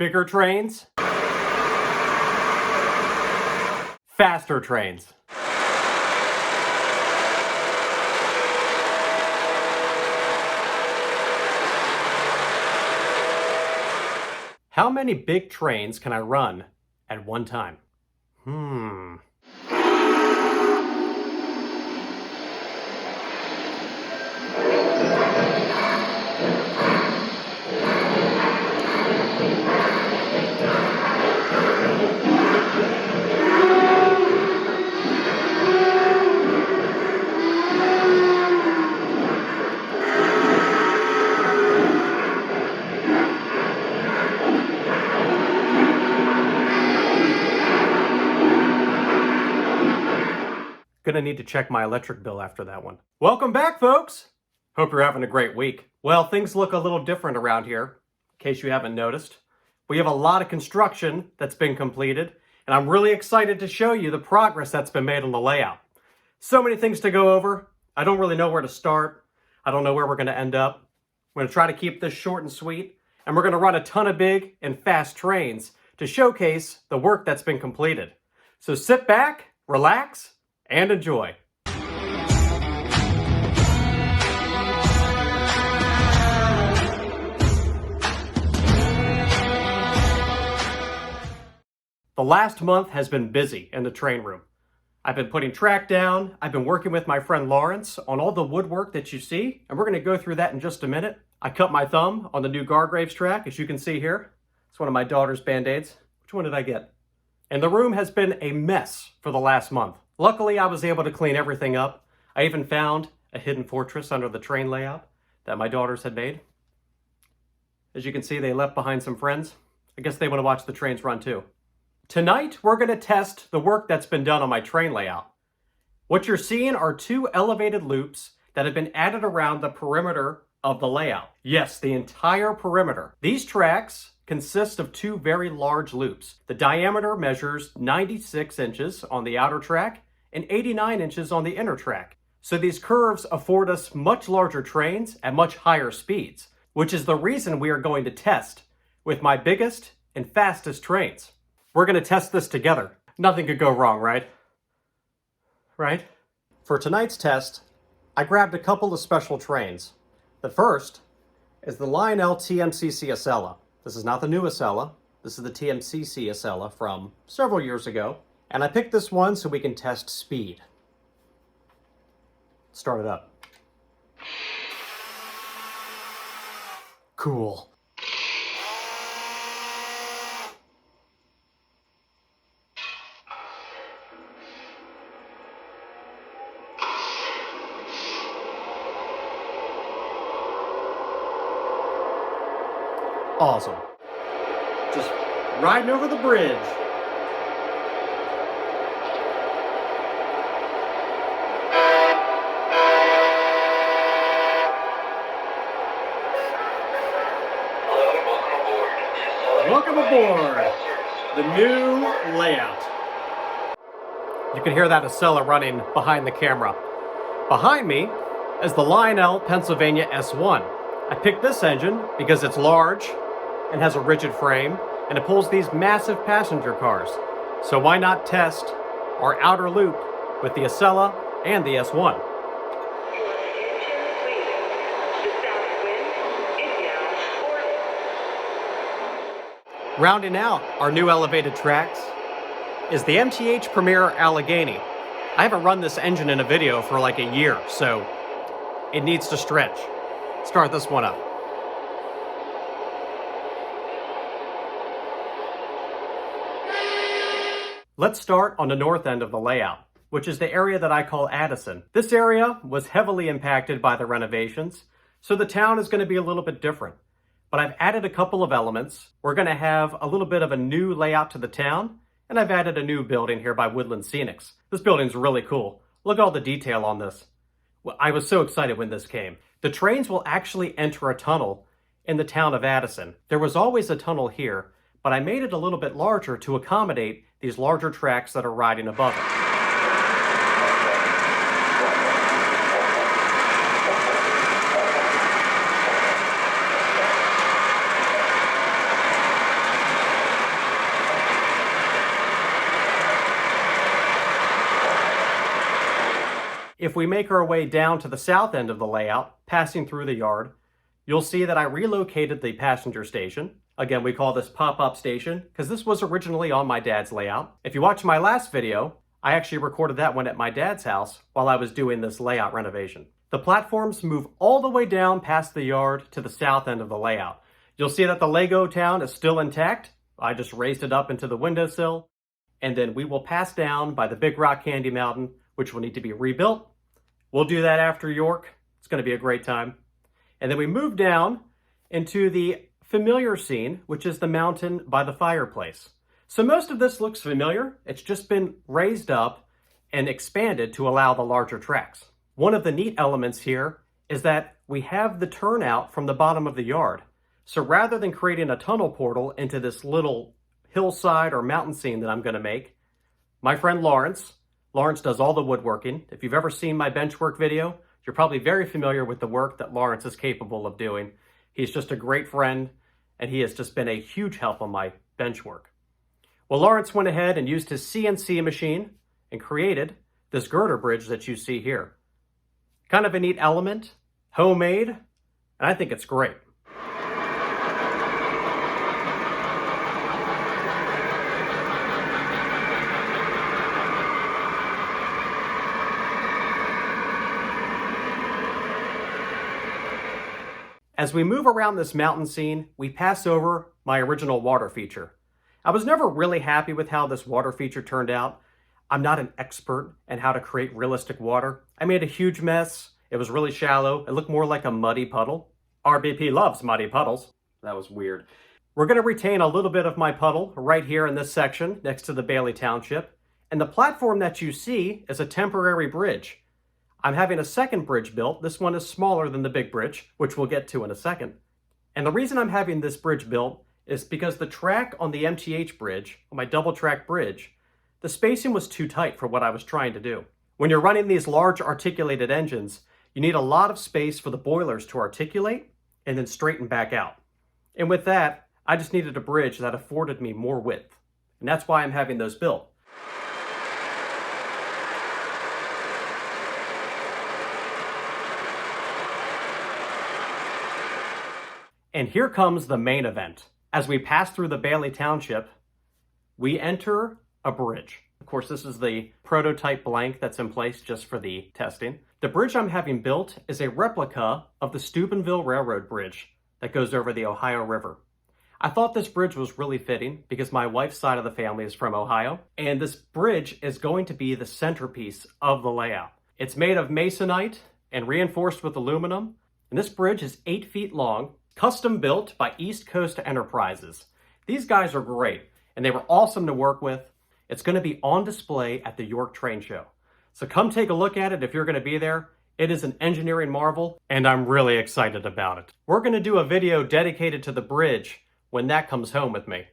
Bigger trains? Faster trains. How many big trains can I run at one time? Gonna need to check my electric bill after that one. Welcome back, folks! Hope you're having a great week. Well, things look a little different around here, in case you haven't noticed. We have a lot of construction that's been completed, and I'm really excited to show you the progress that's been made on the layout. So many things to go over. I don't really know where to start. I don't know where we're gonna end up. I'm gonna try to keep this short and sweet, and we're gonna run a ton of big and fast trains to showcase the work that's been completed. So sit back, relax, and enjoy. The last month has been busy in the train room. I've been putting track down, I've been working with my friend Lawrence on all the woodwork that you see, and we're going to go through that in just a minute. I cut my thumb on the new Gargraves track, as you can see here. It's one of my daughter's Band-Aids. Which one did I get? And the room has been a mess for the last month. Luckily, I was able to clean everything up. I even found a hidden fortress under the train layout that my daughters had made. As you can see, they left behind some friends. I guess they want to watch the trains run too. Tonight, we're going to test the work that's been done on my train layout. What you're seeing are two elevated loops that have been added around the perimeter of the layout. Yes, the entire perimeter. These tracks consist of two very large loops. The diameter measures 96 inches on the outer track and 89 inches on the inner track. So these curves afford us much larger trains at much higher speeds, which is the reason we are going to test with my biggest and fastest trains. We're going to test this together. Nothing could go wrong, right? Right? For tonight's test, I grabbed a couple of special trains. The first is the Lionel TMCC Acela. This is not the new Acela. This is the TMCC Acela from several years ago. And I picked this one so we can test speed. Start it up. Cool. Awesome. Just riding over the bridge. Welcome aboard the new layout. You can hear that Acela running behind the camera. Behind me is the Lionel Pennsylvania S1. I picked this engine because it's large and has a rigid frame, and it pulls these massive passenger cars. So why not test our outer loop with the Acela and the S1? Rounding out our new elevated tracks is the Mth Premiere Allegheny. I haven't run this engine in a video for like a year, so it needs to stretch. Start this one up. Let's start on the north end of the layout, which is the area that I call Addison. This area was heavily impacted by the renovations, so the town is going to be a little bit different. But I've added a couple of elements. We're going to have a little bit of a new layout to the town, and I've added a new building here by Woodland Scenics. This building's really cool. Look at all the detail on this. Well, I was so excited when this came. The trains will actually enter a tunnel in the town of Addison. There was always a tunnel here, but I made it a little bit larger to accommodate these larger tracks that are riding above it. If we make our way down to the south end of the layout, passing through the yard, you'll see that I relocated the passenger station. Again, we call this pop-up station because this was originally on my dad's layout. If you watched my last video, I actually recorded that one at my dad's house while I was doing this layout renovation. The platforms move all the way down past the yard to the south end of the layout. You'll see that the Lego town is still intact. I just raised it up into the windowsill. And then we will pass down by the Big Rock Candy Mountain, which will need to be rebuilt. We'll do that after York. It's going to be a great time. And then we move down into the familiar scene, which is the mountain by the fireplace. So most of this looks familiar. It's just been raised up and expanded to allow the larger tracks. One of the neat elements here is that we have the turnout from the bottom of the yard. So rather than creating a tunnel portal into this little hillside or mountain scene that I'm going to make, my friend Lawrence does all the woodworking. If you've ever seen my benchwork video, you're probably very familiar with the work that Lawrence is capable of doing. He's just a great friend, and he has just been a huge help on my bench work. Well, Lawrence went ahead and used his CNC machine and created this girder bridge that you see here. Kind of a neat element, homemade, and I think it's great. As we move around this mountain scene, we pass over my original water feature. I was never really happy with how this water feature turned out. I'm not an expert in how to create realistic water. I made a huge mess. It was really shallow. It looked more like a muddy puddle. RBP loves muddy puddles. That was weird. We're going to retain a little bit of my puddle right here in this section next to the Bailey Township. And the platform that you see is a temporary bridge. I'm having a second bridge built. This one is smaller than the big bridge, which we'll get to in a second. And the reason I'm having this bridge built is because the track on the MTH bridge, on my double track bridge, the spacing was too tight for what I was trying to do. When you're running these large articulated engines, you need a lot of space for the boilers to articulate and then straighten back out. And with that, I just needed a bridge that afforded me more width. And that's why I'm having those built. And here comes the main event. As we pass through the Bailey Township, we enter a bridge. Of course, this is the prototype blank that's in place just for the testing. The bridge I'm having built is a replica of the Steubenville Railroad Bridge that goes over the Ohio River. I thought this bridge was really fitting because my wife's side of the family is from Ohio, and this bridge is going to be the centerpiece of the layout. It's made of masonite and reinforced with aluminum, and this bridge is 8 feet long, custom built by East Coast Enterprises. These guys are great, and they were awesome to work with. It's going to be on display at the York Train Show. So come take a look at it if you're going to be there. It is an engineering marvel, and I'm really excited about it. We're going to do a video dedicated to the bridge when that comes home with me.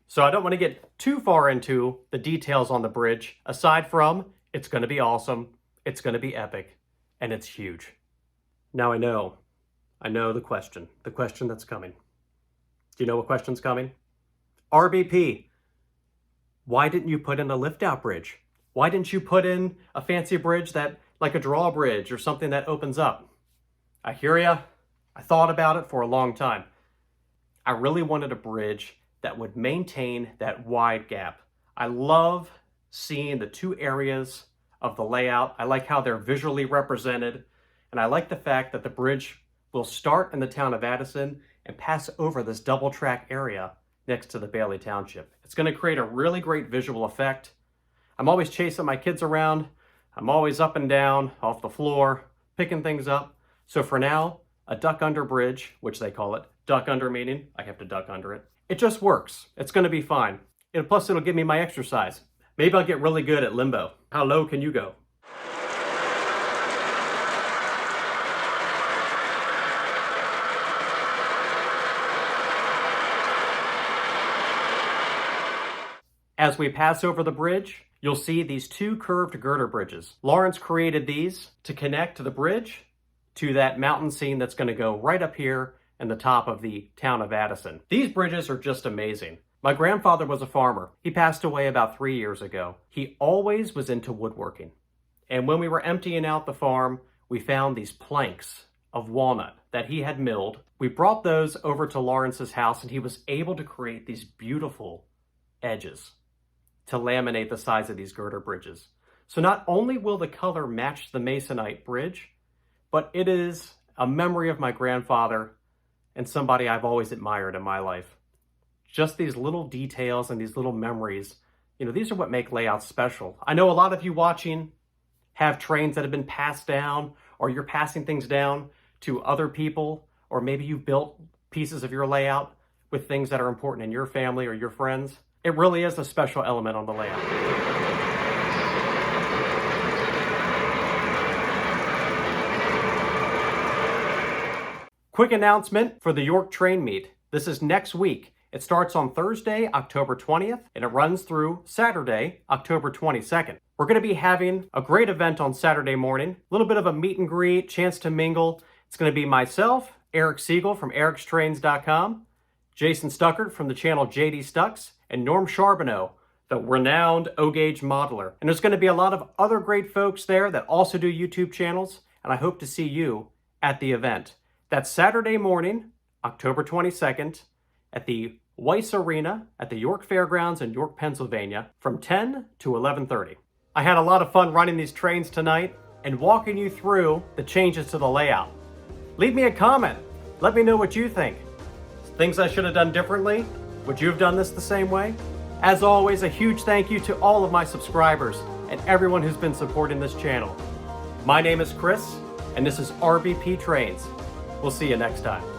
So I don't want to get too far into the details on the bridge, aside from it's going to be awesome, it's going to be epic, and it's huge. Now I know the question that's coming. Do you know what question's coming? RBP, why didn't you put in a lift-out bridge? Why didn't you put in a fancy bridge that, like a drawbridge or something that opens up? I hear ya. I thought about it for a long time. I really wanted a bridge that would maintain that wide gap. I love seeing the two areas of the layout. I like how they're visually represented, and I like the fact that the bridge will start in the town of Addison and pass over this double track area next to the Bailey Township. It's going to create a really great visual effect. I'm always chasing my kids around. I'm always up and down, off the floor, picking things up. So for now, a duck under bridge, which they call it, duck under meaning I have to duck under it. It just works. It's going to be fine. And plus it'll give me my exercise. Maybe I'll get really good at limbo. How low can you go? As we pass over the bridge, you'll see these two curved girder bridges. Lawrence created these to connect the bridge to that mountain scene that's going to go right up here in the top of the town of Addison. These bridges are just amazing. My grandfather was a farmer. He passed away about 3 years ago. He always was into woodworking. And when we were emptying out the farm, we found these planks of walnut that he had milled. We brought those over to Lawrence's house, and he was able to create these beautiful edges to laminate the sides of these girder bridges. So not only will the color match the masonite bridge, but it is a memory of my grandfather and somebody I've always admired in my life. Just these little details and these little memories, these are what make layouts special. I know a lot of you watching have trains that have been passed down, or you're passing things down to other people, or maybe you've built pieces of your layout with things that are important in your family or your friends. It really is a special element on the layout. Quick announcement for the York Train Meet. This is next week. It starts on Thursday, October 20th, and it runs through Saturday, October 22nd. We're going to be having a great event on Saturday morning, a little bit of a meet and greet, chance to mingle. It's going to be myself, Eric Siegel from ericstrains.com, Jason Stuckert from the channel JD Stucks, and Norm Charbonneau, the renowned O-Gauge modeler. And there's going to be a lot of other great folks there that also do YouTube channels, and I hope to see you at the event. That's Saturday morning, October 22nd, at the Weiss Arena at the York Fairgrounds in York, Pennsylvania, from 10 to 11:30. I had a lot of fun running these trains tonight and walking you through the changes to the layout. Leave me a comment. Let me know what you think. Things I should have done differently? Would you have done this the same way? As always, a huge thank you to all of my subscribers and everyone who's been supporting this channel. My name is Chris, and this is RBP Trains. We'll see you next time.